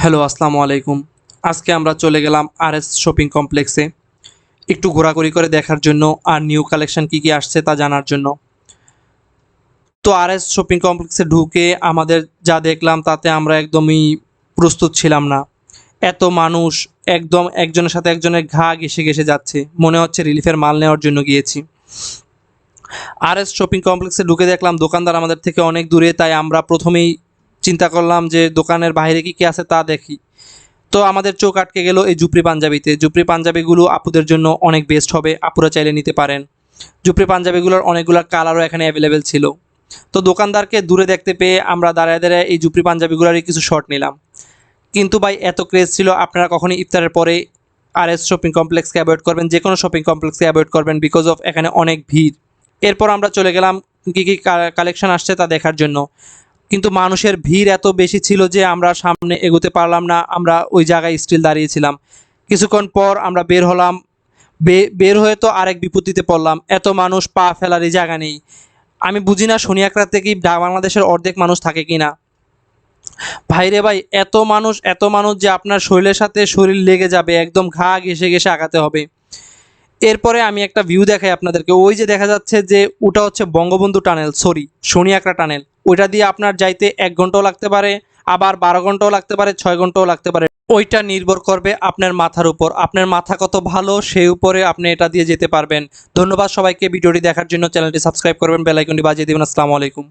Hello, আসসালামু আলাইকুম। আজকে আমরা চলে গেলাম আরএস শপিং কমপ্লেক্সে একটু ঘোরাঘুরি করে দেখার জন্য আর নিউ কালেকশন কী কী আসছে তা জানার জন্য। তো আরএস শপিং কমপ্লেক্সে ঢুকে আমাদের যা দেখলাম তাতে আমরা একদমই প্রস্তুত ছিলাম না। এত মানুষ, একদম একজনের সাথে একজনের ঘা ঘেঁষে ঘেঁষে যাচ্ছে, মনে হচ্ছে রিলিফের মাল নেওয়ার জন্য গিয়েছি। আরএস শপিং কমপ্লেক্সে ঢুকে দেখলাম দোকানদার আমাদের থেকে অনেক দূরে, তাই আমরা প্রথমেই চিন্তা করলাম যে দোকানের বাইরে কী কী আছে তা দেখি। তো আমাদের চোখ আটকে গেল এই জুপরি পাঞ্জাবিতে। জুপরি পাঞ্জাবিগুলো আপুদের জন্য অনেক বেস্ট হবে, আপুরা চাইলে নিতে পারেন। জুপরি পাঞ্জাবিগুলোর অনেকগুলো কালারও এখানে অ্যাভেলেবেল ছিল। তো দোকানদারকে দূরে দেখতে পেয়ে আমরা দাঁড়ায় দাঁড়ায় এই জুপরি পাঞ্জাবিগুলোরই কিছু শর্ট নিলাম। কিন্তু ভাই এত ক্রেজ ছিল, আপনারা কখনই ইফতারের পরে আরএস শপিং কমপ্লেক্সকে অ্যাভয়েড করবেন, যে কোনো শপিং কমপ্লেক্সকে অ্যাভয়েড করবেন, বিকজ অফ এখানে অনেক ভিড়। এরপর আমরা চলে গেলাম কী কী কালেকশন আসছে তা দেখার জন্য। কিন্তু মানুষের ভিড় এত বেশি ছিল যে আমরা সামনে এগোতে পারলাম না, আমরা ওই জায়গায় স্টিল দাঁড়িয়েছিলাম। কিছুক্ষণ পর আমরা বের হলাম। বের হয়ে তো আরেক বিপত্তিতে পড়লাম, এত মানুষ, পা ফেলারই জায়গা নেই। আমি বুঝি না শনি একরাতে কি বাংলাদেশের অর্ধেক মানুষ থাকে কি না। ভাইরে ভাই, এত মানুষ যে আপনার শরীরের সাথে শরীর লেগে যাবে, একদম ঘা ঘেঁষে ঘেঁষে আগাতে হবে। এরপরে আমি একটা ভিউ দেখাই আপনাদেরকে। ওই যে দেখা যাচ্ছে যে ওটা হচ্ছে বঙ্গবন্ধু টানেল, সরি শনি একরা টানেল। ওইটা দিয়ে আপনার যাইতে 1 ঘন্টাও লাগতে পারে, আবার 12 ঘন্টাও লাগতে পারে, 6 ঘন্টাও লাগতে পারে। ওইটা নির্ভর করবে আপনার মাথার উপর, আপনার মাথা কত ভালো সেই উপরে আপনি এটা দিয়ে যেতে পারবেন। ধন্যবাদ সবাইকে ভিডিওটি দেখার জন্য। চ্যানেলটি সাবস্ক্রাইব করবেন, বেল আইকনটি বাজিয়ে দেবেন। আসসালামু আলাইকুম।